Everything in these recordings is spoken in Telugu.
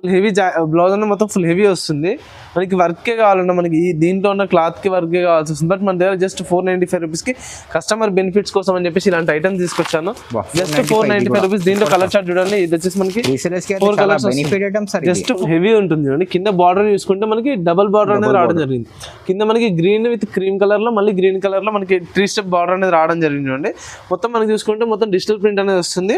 ఫుల్ హెవీ బ్లౌజ్ అన్న మొత్తం ఫుల్ హెవీ వస్తుంది. మనకి వర్కే కావాలన్నా మనకి దీంట్లో ఉన్న క్లాత్కి వర్కే కావాల్సి వస్తుంది. బట్ మన దగ్గర జస్ట్ 495 రూపీస్కి కస్టమర్ బెనిఫిట్స్ కోసం అని చెప్పేసి ఇలాంటి ఐటమ్స్ తీసుకొచ్చాను. Just 495 rupees. దీంట్లో కలర్ చార్ట్ చూడండి, ఇది వచ్చేసి మనకి 4 కలర్స్ జస్ట్ హెవీ ఉంటుంది చూడండి. కింద బార్డర్ చూసుకుంటే మనకి డబల్ బార్డర్ అనేది రావడం జరిగింది. కింద మనకి గ్రీన్ విత్ క్రీమ్ కలర్ లో, మళ్ళీ గ్రీన్ కలర్ లో మనకి 3 స్టెప్ బార్డర్ అనేది రావడం జరిగింది చూడండి. మొత్తం మనకి చూసుకుంటే మొత్తం డిజిటల్ ప్రింట్ అనేది వస్తుంది.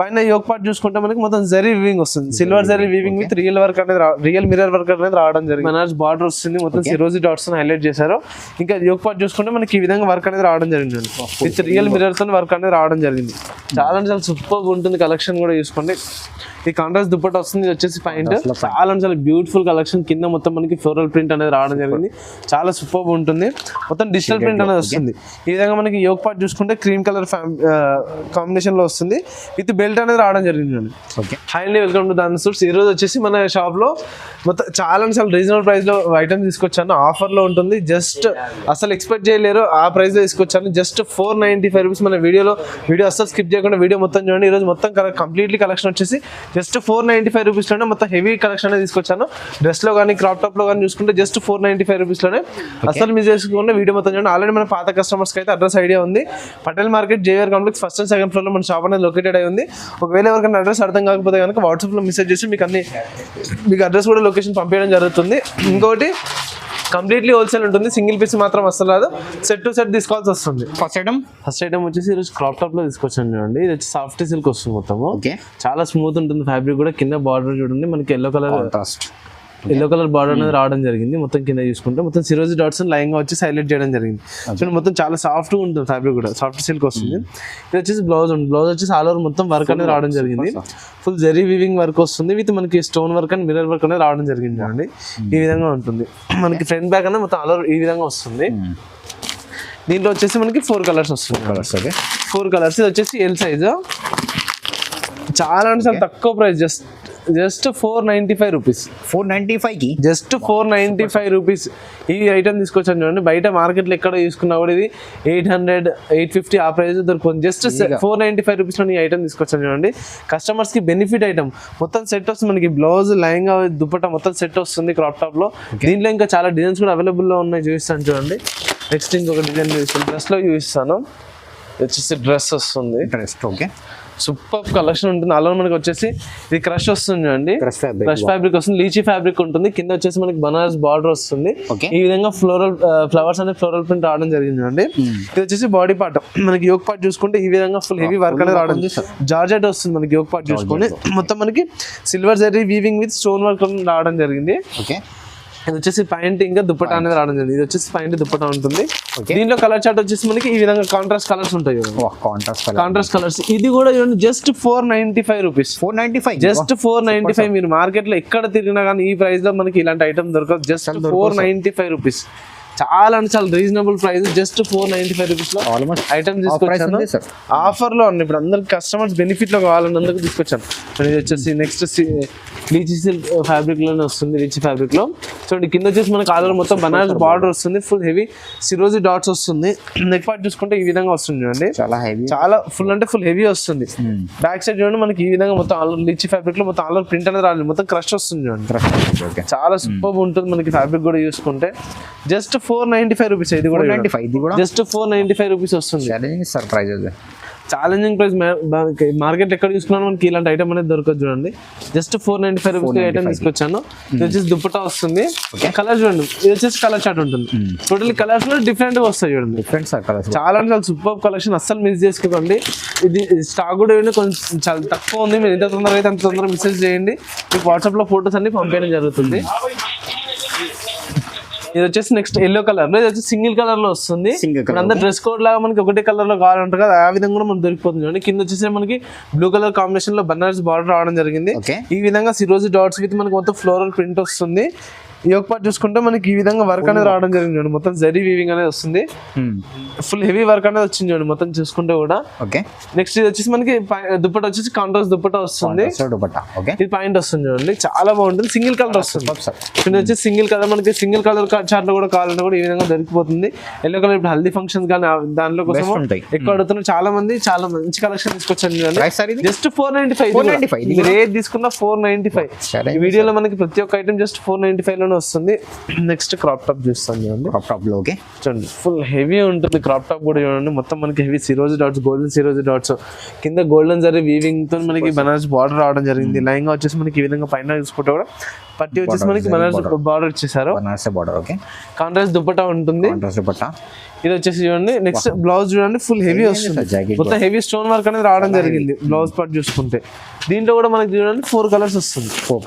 పైన యోక్ పార్ట్ చూసుకుంటే మనకి మొత్తం జరీ వీవింగ్ వస్తుంది. Silver zari weaving with real work అనేది రియల్ మిర్రర్ వర్క్ అనేది రావడం జరిగింది. బనారస్ బార్డర్ వస్తుంది, మొత్తం సిరోజీ డాట్స్ హైలైట్ చేశారు. ఇంకా యోక్ పార్ట్ చూసుకుంటే మనకి ఈ విధంగా వర్క్ అనేది రావడం జరిగింది. విత్ రియల్ మిర్రర్ తో వర్క్ అనేది రావడం జరిగింది. చాలా చాలా సూపర్ ఉంటుంది. కలెక్షన్ కూడా చూసుకోండి. ఈ కాంట్రాస్ట్ దుపట్టా వస్తుంది. ఇది వచ్చేసి పాయింట్ చాలా చాలా బ్యూటిఫుల్ కలెక్షన్. కింద మొత్తం మనకి ఫ్లోరల్ ప్రింట్ అనేది రావడం జరిగింది. చాలా సూపర్ ఉంటుంది. మొత్తం డిజిటల్ ప్రింట్ అనేది వస్తుంది. ఈ విధంగా మనకి యోక్ పార్ట్ చూసుకుంటే క్రీమ్ కలర్ కాంబినేషన్ లో వస్తుంది. విత్ బెల్ట్ అనేది రావడం జరిగింది. హై అండి, వెల్కమ్ టు దాని సూట్స్. ఈ రోజు వచ్చేసి మన షాప్ లో మొత్తం చాలా చాలా రీజనబుల్ ప్రైస్ లో ఐటమ్స్ తీసుకొచ్చాను. ఆఫర్ లో ఉంటుంది. జస్ట్ అసలు ఎక్స్పెక్ట్ చేయలేరు ఆ ప్రైస్ లో తీసుకొచ్చాను. Just 495 rupees. మన వీడియో అసలు స్కిప్ చేయకుండా వీడియో మొత్తం చూడండి. ఈ రోజు మొత్తం కంప్లీట్లీ కలెక్షన్ వచ్చేసి జస్ట్ 495 రూపీస్ లోనే మొత్తం హెవీ కలెక్షన్ అనేది తీసుకొచ్చాను. డ్రెస్ లో కానీ క్రాప్ టాప్ లో కానీ చూసుకుంటే జస్ట్ 495 రూపీస్ లోనే. అసలు మిస్ చేసుకుంటే వీడియో మొత్తం చూడండి. ఆల్రెడీ మన పాత కస్టమర్స్ కి అయితే అడ్రస్ ఐడియా ఉంది. Patel market JVR complex first and second floor లో మన షాప్ అనేది లొకేటెడ్ అయి ఉంది. ఒకవేళ ఎవరికైనా అడ్రస్ అర్థం కాకపోతే కనుక వాట్సాప్ లో మెసేజ్ చేసి మీకు అడ్రస్ కూడా లొకేషన్ పంపించడం జరుగుతుంది. ఇంకోటి కంప్లీట్లీ హోల్సేల్ ఉంటుంది. సింగిల్ పీస్ మాత్రం అసలు రాదు. సెట్ టు సెట్ తీసుకోవాల్సి వస్తుంది. ఫస్ట్ ఐటమ్ వచ్చేసి ఈరోజు క్రాప్ టాప్ లో తీసుకొచ్చాను చూడండి. ఇది వచ్చి సాఫ్ట్ సిల్క్ వస్తుంది. మొత్తము చాలా స్మూత్ ఉంటుంది. ఫ్యాబ్రిక్ కూడా కింద బార్డర్ చూడండి మనకి ఎల్లో కలర్ బార్డర్ అనేది రావడం జరిగింది. మొత్తం కింద చూసుకుంటే మొత్తం సిరోజీ డాట్స్ లైన్ గా వచ్చి హైలైట్ చేయడం జరిగింది. చూడండి మొత్తం చాలా సాఫ్ట్ గా ఉంటుంది. ఫ్యాబ్రిక్ కూడా సాఫ్ట్ సిల్క్ వస్తుంది. ఇది వచ్చేసి బ్లౌజ్ వచ్చేసి ఆల్ ఓవర్ మొత్తం వర్క్ అనేది రావడం జరిగింది. ఫుల్ జరీ వీవింగ్ వర్క్ వస్తుంది. విత్ మనకి stone work and mirror work అనేది రావడం జరిగింది చూడండి. ఈ విధంగా ఉంటుంది. మనకి ఫ్రంట్ బ్యాక్ అనేది మొత్తం ఆల్ ఓవర్ ఈ విధంగా వస్తుంది. దీంట్లో వచ్చేసి మనకి 4 కలర్స్ వస్తుంది. 4 కలర్స్. ఇది వచ్చేసి ఎల్ సైజ్. చాలా అంటే చాలా తక్కువ ప్రైస్. Just 495 rupees. 495కి జస్ట్ 495 రూపీస్ ఈ ఐటమ్ తీసుకొచ్చాను చూడండి. బయట మార్కెట్లో ఎక్కడ తీసుకున్నా కూడా ఇది 800, 850 ఆ ప్రైస్ దొరుకుతుంది. జస్ట్ 495 రూపీస్లో ఈ ఐటమ్ తీసుకొచ్చాను చూడండి. కస్టమర్స్ కి బెనిఫిట్ ఐటమ్. మొత్తం సెట్ వస్తుంది. మనకి బ్లౌజ్, లైంగా, దుపట్టా మొత్తం సెట్ వస్తుంది క్రాప్ టాప్ లో. దీంట్లో ఇంకా చాలా డిజైన్స్ కూడా అవైలబుల్ లో ఉన్నాయి. చూపిస్తాను చూడండి. నెక్స్ట్ ఇంకొక డిజైన్ చూపిస్తాను. డ్రెస్ లో చూపిస్తాను. వచ్చేసి డ్రెస్ వస్తుంది. సూపర్ కలెక్షన్ ఉంటుంది. అలా మనకి వచ్చేసి ఇది క్రష్ వస్తుంది చూడండి. క్రష్ ఫ్యాబ్రిక్ వస్తుంది. లీచీ ఫ్యాబ్రిక్ ఉంటుంది. కింద వచ్చేసి మనకి బనారస్ బార్డర్ వస్తుంది. ఈ విధంగా ఫ్లవర్స్ అనేది ఫ్లోరల్ ప్రింట్ రావడం జరిగింది అండి. ఇది వచ్చేసి బాడీ పార్ట్. మనకి యోక్ పార్ట్ చూసుకుంటే ఈ విధంగా ఫుల్ హెవీ వర్క్ అనేది రావడం. జార్జెట్ వస్తుంది మనకి యోక్ పార్ట్ చూసుకుంటే. మొత్తం మనకి silver zari weaving with stone work రావడం జరిగింది. ఇది వచ్చేసి పాయింట్ ఇంకా దుపట్టా అనేది రావడం జరిగింది. ఇది వచ్చేసి పాయింట్ దుపట్టా ఉంటుంది. దీంట్లో కలర్ చార్ట్ వచ్చేసి మనకి ఈ విధంగా కాంట్రాస్ట్ కలర్స్ ఉంటాయి. Contrast colours. ఇది కూడా జస్ట్ 495 రూపీస్. 495 జస్ట్ 495. మీరు మార్కెట్ లో ఎక్కడ తిరిగినా కానీ ఈ ప్రైస్ లో మనకి ఇలాంటి ఐటమ్ దొరకదు. Just 495 rupees. చాలా అంటే చాలా రీజనబుల్ ప్రైస్. జస్ట్ 495 రూపీస్ లో ఐటమ్ తీసుకొచ్చాను. ఆఫర్ లో ఉంది. ఇప్పుడు అందరికి కస్టమర్స్ బెనిఫిట్ లో కావాలన్నందుకు తీసుకొచ్చాను. ఇది వచ్చేసి నెక్స్ట్ లీచీ సిల్క్ ఫ్యాబ్రిక్ లోనే వస్తుంది. లీచీ ఫ్యాబ్రిక్ లో చూడండి. కింద వచ్చేసి మనకి ఆల్ ఓవర్ మొత్తం బనారస్ బార్డర్ వస్తుంది. ఫుల్ హెవీ సిరోజీ డాట్స్ వస్తుంది. నెక్ పార్ట్ చూసుకుంటే ఈ విధంగా వస్తుంది చూడండి. చాలా ఫుల్ అంటే ఫుల్ హెవీ వస్తుంది. బ్యాక్ సైడ్ చూడండి మనకి ఈ విధంగా మొత్తం ఆల్ ఓవర్ లీచీ ఫ్యాబ్రిక్ లో మొత్తం ఆల్ ఓవర్ ప్రింట్ అనేది రాలేదు. మొత్తం క్రష్ వస్తుంది చూడండి. చాలా సూపర్ ఉంటుంది. మనకి ఫ్యాబ్రిక్ కూడా చూసుకుంటే జస్ట్ 495 రూపీస్. ఇది కూడా జస్ట్ 495 రూపీస్ వస్తుంది. Challenging price. మార్కెట్ ఎక్కడ చూసుకున్నా మనకి ఇలాంటి ఐటమ్ అనేది దొరకదు చూడండి. జస్ట్ 495 రూపీస్ ఐటమ్ తీసుకొచ్చాను. ఇది వచ్చేసి దుపట్టా వస్తుంది. కలర్ చూడండి. ఇది వచ్చేసి కలర్ చార్ట్ ఉంటుంది. టోటల్ కలర్స్ లో డిఫరెంట్ గా వస్తాయి చూడండి. చాలా అంటే చాలా సూపర్ కలెక్షన్. అస్సలు మిస్ చేసుకోకండి. ఇది స్టాక్ కూడా కొంచెం చాలా తక్కువ ఉంది. మీరు ఎంత తొందరగా అయితే అంత తొందరగా మెసేజ్ చేయండి. మీకు వాట్సాప్ లో ఫొటోస్ అన్ని పంపించడం జరుగుతుంది. ఇది వచ్చేసి నెక్స్ట్ ఎల్లో కలర్ లో. ఇది వచ్చి సింగిల్ కలర్ లో వస్తుంది. అందరు డ్రెస్ కోడ్ లాగా మనకి ఒకటే కలర్ లో కావాలంటారు కదా, ఆ విధంగా కూడా మనకు దొరికిపోతుంది చూడండి. కింద వచ్చేసి మనకి బ్లూ కలర్ కాంబినేషన్ లో బనారస్ బార్డర్ రావడం జరిగింది. ఈ విధంగా సిరోజీ డాట్స్ విత్ మనకి మొత్తం ఫ్లోరల్ ప్రింట్ వస్తుంది. యోగ్ పార్ట్ చూసుకుంటే మనకి ఈ విధంగా వర్క్ అనేది రావడం జరిగింది చూడండి, మొత్తం జరీ వీవింగ్ అనేది వస్తుంది, ఫుల్ హెవీ వర్క్ అనేది వచ్చింది చూడండి మొత్తం చూసుకుంటే కూడా. ఓకే, నెక్స్ట్ ఇది వచ్చేసి మనకి దుప్పట వచ్చేసి కాంట్రాస్ట్ దుప్పట వస్తుంది, ఇది పాయింట్ వస్తుంది చూడండి, చాలా బాగుంటుంది, సింగిల్ కలర్ వస్తుంది. ఇది వచ్చేసి సింగిల్ కలర్, మనకి సింగిల్ కలర్ చార్ట్ లో కూడా కావాలంటే కూడా ఈ విధంగా దొరికిపోతుంది. ఎల్లో కలర్ ఇప్పుడు హల్దీ ఫంక్షన్ కానీ దానిలో కోసం ఎక్కువ అడుగుతున్నారు చాలా మంది, చాలా మంచి కలెక్షన్ తీసుకొచ్చాను చూడండి. జస్ట్ 495, మీరు ఏది తీసుకున్నా 495. ఈ వీడియోలో మనకి ప్రతి ఒక్క ఐటమ్ జస్ట్ 495 లోనే వస్తుంది. నెక్స్ట్ క్రాప్ టాప్ చూస్తాను చూడండి, క్రాప్ టాప్ లో ఓకే చూడండి ఫుల్ హెవీ ఉంటుంది క్రాప్ టాప్ కూడా చూడండి, మొత్తం మనకి హెవీ సిరోజీ డాట్స్, గోల్డెన్ సిరోజీ డాట్స్, కింద గోల్డెన్ జరీ వీవింగ్ తో మనకి బనారస్ బార్డర్ రావడం జరిగింది. లైంగా వచ్చేసి మనకి ఈ విధంగా పైన చూసుకుంటే కూడా పట్టి వచ్చేసి మనకి బనారస్ బార్డర్ ఇచ్చేసారు, ఓకే. కాంట్రాస్ట్ దుపట్టా ఉంటుంది, ఇది వచ్చేసి చూడండి. నెక్స్ట్ బ్లౌజ్ చూడండి, ఫుల్ హెవీ వస్తుంది, మొత్తం హెవీ స్టోన్ వర్క్ అనేది రావడం జరిగింది. బ్లౌజ్ పార్ట్ చూసుకుంటే దీంట్లో కూడా మనకి చూడండి 4 కలర్స్ వస్తుంది, 4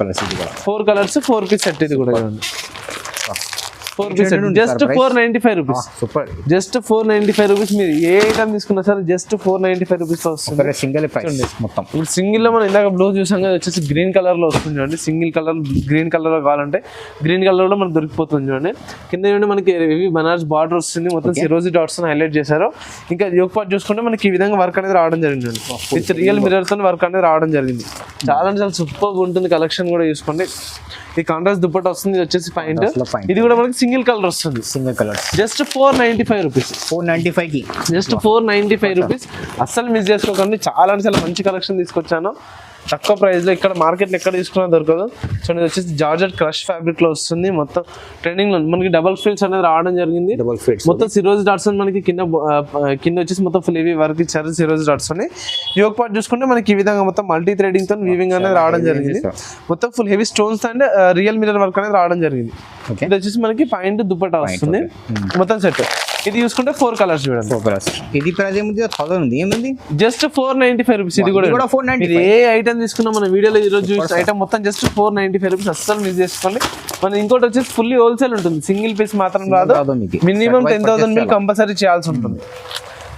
కలర్స్ 4 పీస్ సెట్. ఇది కూడా చూడండి 4 piece set, just 495 rupees. Super, just 495 rupees. మీరు ఏ ఐటమ్ తీసుకున్నా సరే జస్ట్ 495 రూపీస్ లో వస్తుంది, సింగిల్ ప్రైస్ మొత్తం. ఇప్పుడు సింగిల్ లో మనం ఇందాక బ్లౌజ్ చూసాం కదా, వచ్చేసి గ్రీన్ కలర్ లో వస్తుంది చూడండి. సింగిల్ కలర్ గ్రీన్ కలర్ లో కావాలంటే గ్రీన్ కలర్ లో మనకు దొరికిపోతుంది చూడండి. కింద చూడండి మనకి హెవీ బనారస్ బార్డర్ వస్తుంది, మొత్తం సిరోజీ డాట్స్ హైలైట్ చేశారు. ఇంకా యోగ్ పార్ట్ చూసుకుంటే మనకి ఈ విధంగా వర్క్ అనేది రావడం జరిగింది, విత్ రియల్ మిర్రర్ తో వర్క్ అనేది రావడం జరిగింది. చాలా అంటే చాలా సూపర్ ఉంటుంది కలెక్షన్ కూడా చూసుకోండి. ఈ కాంట్రాస్ట్ దుపట్టా వస్తుంది, ఇది వచ్చేసి పాయింట్, ఇది కూడా మనకి సింగిల్ కలర్ వస్తుంది, సింగిల్ కలర్. జస్ట్ 495 రూపీస్, 495 కి జస్ట్ 495 రూపీస్. అస్సలు మిస్ చేసుకోకండి, చాలా అంటే చాలా మంచి కలెక్షన్ తీసుకొచ్చాను తక్కువ ప్రైస్ లో. ఇక్కడ మార్కెట్లో ఎక్కడ తీసుకున్నా దొరకదు. సో ఇది వచ్చేసి జార్జెట్ క్రష్ ఫ్యాబ్రిక్ లో వస్తుంది, మొత్తం ట్రెండింగ్ లో మనకి డబల్ ఫిల్స్ అనేది రావడం జరిగింది, మొత్తం సిరోజీ డాట్స్ మనకి కింద వచ్చేసి మొత్తం ఫుల్ హెవీ వర్క్ ఇచ్చారు, సిరోజీ డాట్స్ అని. యోగ్ పార్ట్ చూసుకుంటే మనకి ఈ విధంగా మొత్తం మల్టీ థ్రెడింగ్ తో వీవింగ్ అనేది రావడం జరిగింది, మొత్తం full heavy stones and real mirror work అనేది రావడం జరిగింది. ఇది వచ్చేసి మనకి పాయింట్ దుపట్టా వస్తుంది, మొత్తం సెట్. ఇది చూసుకుంటే 4 కలర్స్ చూడండి, 4 కలర్స్. ఇది ప్రైస్ ఏముంది? 1000 ఉంది, ఏముంది? Just 495 rupees. ఇది కూడా 495. ఏ ఐటమ్ తీసుకున్నా మన వీడియోలో ఈ రోజు ఐటమ్ మొత్తం జస్ట్ 495 రూపీస్. అస్సలు మిస్ చేసుకోండి. మన ఇంకోటి వచ్చేసి ఫుల్లీ హోల్సేల్ ఉంటుంది, సింగిల్ పీస్ మాత్రం రాదు, మినిమం 10,000 బిల్ కంపల్సరీ చేయాల్సి ఉంటుంది.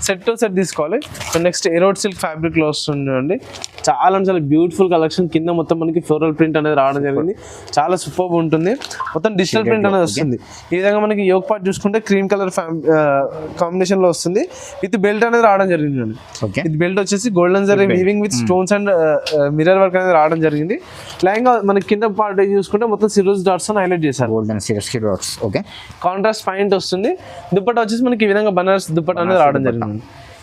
సెట్ టు సెట్ తీసుకోవాలి. నెక్స్ట్ ఎరోడ్ సిల్క్ ఫ్యాబ్రిక్ లో వస్తుంది, చాలా చాలా బ్యూటిఫుల్ కలెక్షన్. కింద మొత్తం మనకి ఫ్లోరల్ ప్రింట్ అనేది రావడం జరిగింది, చాలా సూపర్ ఉంటుంది, మొత్తం డిజిటల్ ప్రింట్ అనేది వస్తుంది. ఈ విధంగా మనకి యోగ్ పార్ట్ చూసుకుంటే క్రీమ్ కలర్ కాంబినేషన్ లో వస్తుంది, విత్ బెల్ట్ అనేది రావడం జరిగింది. ఇది బెల్ట్ వచ్చేసి golden zari weaving with stones and mirror work అనేది రావడం జరిగింది. లైంగా మనకి కింద పార్ట్ చూసుకుంటే మొత్తం సిరోజ్ డాట్స్ హైలైట్ చేశారు, golden dots. Okay, contrast point వస్తుంది. దుపట్టా వచ్చేసి మనకి ఈ విధంగా బనారస్ దుపట్టా అనేది రావడం జరిగింది.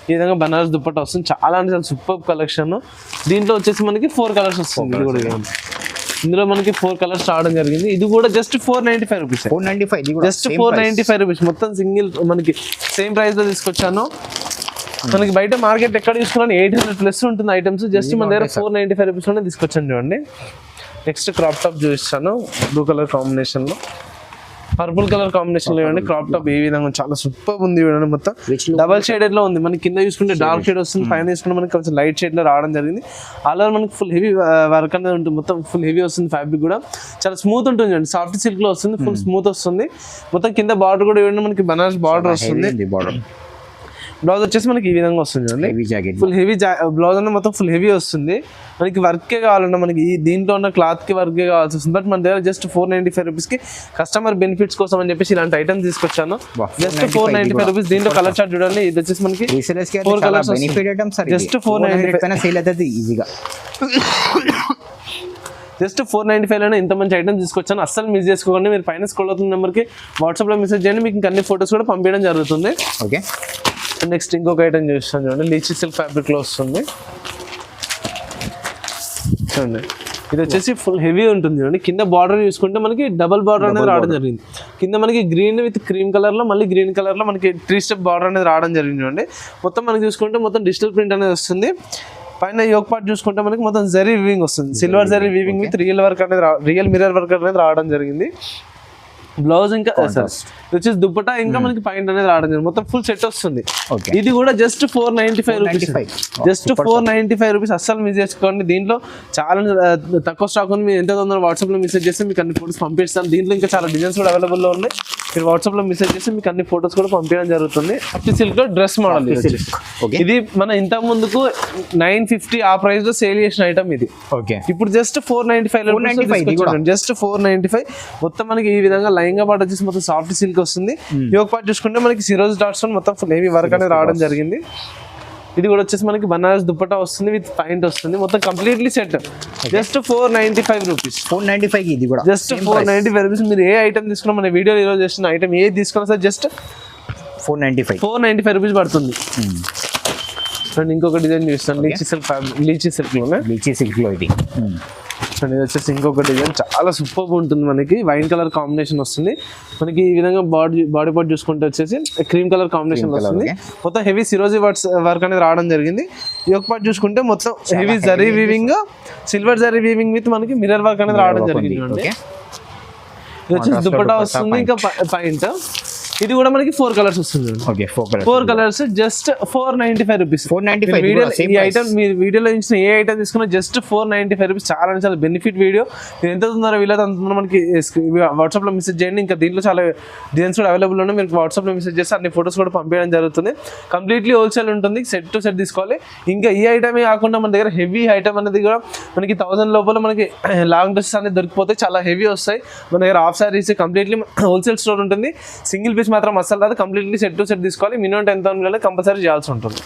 ఈ విధంగా బనారస్ దుపట్టా వస్తుంది, చాలా అంటే చాలా సూపర్ కలెక్షన్. దీంట్లో వచ్చేసి మనకి 4 కలర్స్ వస్తుంది, ఇది కూడా ఇందులో మనకి 4 కలర్స్ రావడం జరిగింది. ఇది కూడా జస్ట్ 495 రూపీస్, 495, జస్ట్ 495 రూపీస్. మొత్తం సింగిల్ మనకి సేమ్ ప్రైస్ లో తీసుకొచ్చాను. మనకి బయట మార్కెట్ ఎక్కడ తీసుకున్నాను 800 ప్లస్ ఉంటుంది ఐటమ్స్, జస్ట్ మన దగ్గర 495 రూపీస్ లోనే తీసుకొచ్చాను చూడండి. నెక్స్ట్ క్రాప్ టాప్ చూపిస్తాను, బ్లూ కలర్ కాంబినేషన్ లో, పర్పుల్ కలర్ కాంబినేషన్ లో ఇవ్వండి. క్రాప్ టాప్ ఏ విధంగా చాలా సూపర్ ఉంది చూడండి, మొత్తం డబల్ షేడెడ్ లో ఉంది. మనకి కింద చూసుకుంటే డార్క్ షేడ్ వస్తుంది, పైన చూసుకుంటే మనకి కొంచెం లైట్ షేడ్ లో రావడం జరిగింది. ఆల్ ఓవర్ మనకి ఫుల్ హెవీ వర్క్ అనేది ఉంటుంది, మొత్తం ఫుల్ హెవీ వస్తుంది. ఫ్యాబ్రిక్ కూడా చాలా స్మూత్ ఉంటుంది అండి, సాఫ్ట్ సిల్క్ లో వస్తుంది, ఫుల్ స్మూత్ వస్తుంది. మొత్తం కింద బార్డర్ కూడా ఇవ్వండి, మనకి బనారస్ బార్డర్ వస్తుంది. బ్లౌజ్ వచ్చేసి మనకి ఈ విధంగా వస్తుంది చూడండి, ఫుల్ హెవీ బ్లౌజ్ అనేది మొత్తం ఫుల్ హెవీ వస్తుంది. మనకి వర్కే కావాలన్నా మనకి దీంట్లో ఉన్న క్లాత్ కి వర్కే కావాల్సి వస్తుంది. బట్ మన దగ్గర జస్ట్ 495 రూపీస్ కి కస్టమర్ బెనిఫిట్స్ కోసం అని చెప్పేసి ఇలాంటి ఐటమ్ తీసుకొచ్చాను, జస్ట్ 495 రూపీస్. దీంట్లో కలర్ చార్ట్ చూడండి, ఇది వచ్చేసి మనకి 4 కలర్స్, జస్ట్ 495 ఈజీగా. జస్ట్ 495 లోనే ఇంత మంచి ఐటమ్ తీసుకొచ్చాను, అస్సలు మిస్ చేసుకోకండి. మీరు పైన స్క్రోల్ అవుతున్న నెంబర్కి వాట్సాప్లో మెసేజ్ చేయండి, మీకు అన్ని ఫొటోస్ కూడా పంపించడం జరుగుతుంది. ఓకే, నెక్స్ట్ ఇంకొక ఐటమ్ చూస్తాను చూడండి, లీచీ సిల్క్ ఫ్యాబ్రిక్ లో వస్తుంది చూడండి. ఇది వచ్చేసి ఫుల్ హెవీ ఉంటుంది చూడండి. కింద బార్డర్ చూసుకుంటే మనకి డబల్ బార్డర్ అనేది రావడం జరిగింది. కింద మనకి గ్రీన్ విత్ క్రీమ్ కలర్ లో, మళ్ళీ గ్రీన్ కలర్ లో మనకి 3 స్టెప్ బార్డర్ అనేది రావడం జరిగింది చూడండి. మొత్తం మనకి చూసుకుంటే మొత్తం డిజిటల్ ప్రింట్ అనేది వస్తుంది. పైన యోగ్ పార్ట్ చూసుకుంటే మనకి మొత్తం జరీ వీవింగ్ వస్తుంది, silver zari weaving with real work అనేది రియల్ మిర్రర్ వర్క్ అనేది రావడం జరిగింది. బ్లౌజ్ ఇంకా వచ్చేసి దుప్పటా ఇంకా మనకి పాయింట్ అనేది రావడం జరిగింది, మొత్తం ఫుల్ సెట్ వస్తుంది. ఇది కూడా జస్ట్ 495 రూపీస్, జస్ట్ 495 రూపీస్. అస్సలు మిస్ చేసుకోండి. దీంట్లో చాలా తక్కువ స్టాక్ ఉంది, మీరు ఎంత తొందరగా వాట్సాప్ లో మెసేజ్ చేస్తే మీకు అన్ని ఫోటోస్ పంపిస్తాను. దీంట్లో ఇంకా చాలా డిజైన్స్ కూడా అవైలబుల్ లో ఉన్నాయి. మీరు వాట్సాప్ లో మెసేజ్ చేసి మీకు అన్ని ఫొటోస్ కూడా పంపించడం జరుగుతుంది. అట్టి సిల్క్ లో డ్రెస్ మోడల్ ఓకే. ఇది మన ఇంత ముందుకు 950 ఆ ప్రైస్ లో సేల్ చేసిన ఐటమ్ ఇది. ఓకే. ఇప్పుడు జస్ట్ 495 జస్ట్ 495. మొత్తం మనకి ఈ విధంగా లైంగా పాటు వచ్చేసి మొత్తం సాఫ్ట్ సిల్క్ వస్తుంది. యోగ పాటు చూసుకుంటే మనకి సిరోజ్ డాట్స్ మొత్తం ఫుల్ హెవీ వర్క్ అనేది రావడం జరిగింది. ఇది కూడా వచ్చేసి మనకి బనారస్ దుపట్టా వస్తుంది విత్ పాయింట్ వస్తుంది. మొత్తం కంప్లీట్లీ సెట్ జస్ట్ 495 రూపీస్. 495 ఇది కూడా జస్ట్ 495 రూపీస్. మీరు ఏ ఐటమ్ తీసుకున్నా మన వీడియో ఈరోజు చేసిన ఐటమ్ ఏది తీసుకున్నా సార్ జస్ట్ 495 రూపీస్ పడుతుంది. అండ్ ఇంకొక డిజైన్ చూస్తాను లీచీ సిల్క్ లో ఇది. అండ్ ఇది వచ్చేసి ఇంకొక డిజైన్ చాలా సూపర్ ఉంటుంది. మనకి వైన్ కలర్ కాంబినేషన్ వస్తుంది. మనకి ఈ విధంగా బాడీ పార్ట్ చూసుకుంటే వచ్చేసి క్రీమ్ కలర్ కాంబినేషన్ వస్తుంది. మొత్తం హెవీ సిరోజీ వర్క్ అనేది రావడం జరిగింది. ఈ ఒక పార్ట్ చూసుకుంటే మొత్తం heavy zari weaving, silver zari weaving with మనకి మిర్రర్ వర్క్ అనేది రావడం జరిగింది. ఇది వచ్చేసి దుపట్టా వస్తుంది, ఇంకా పాయింట్. ఇది కూడా మనకి 4 కలర్స్ వస్తుంది. Okay, 4 colours just 495 rupees. 495 ఈ ఐటమ్ మీరు వీడియోలో ఇచ్చిన ఏ ఐటమ్ తీసుకున్నా జస్ట్ 495 రూపీస్. చాలా చాలా బెనిఫిట్ వీడియో. మీరు ఎంత తొందరగా వీలైతే అంత తొందరగా మనకి వాట్సాప్ లో మెసేజ్ చేయండి. ఇంకా దీంట్లో చాలా డిజైన్స్ కూడా అవైలబుల్ ఉన్నాయి. మీరు వాట్సాప్ లో మెసేజ్ చేస్తే అన్ని ఫొటోస్ కూడా పంపించడం జరుగుతుంది. కంప్లీట్లీ హోల్సేల్ ఉంటుంది. సెట్ టు సెట్ తీసుకోవాలి. ఇంకా ఈ ఐటమే కాకుండా మన దగ్గర హెవీ ఐటమ్ అనేది కూడా మనకి 1000 లోపల మనకి లాంగ్ డ్రెస్సెస్ అనేది దొరికిపోతాయి. చాలా హెవీ వస్తాయి. మన దగ్గర half saris completely wholesale store ఉంటుంది. సింగిల్ పీస్ మాత్రం అసలు రాదు. కంప్లీట్లీ సెట్ టు సెట్ తీసుకోవాలి. మినిమం 10,000 కంపల్సరీ చేయాల్సి ఉంటుంది.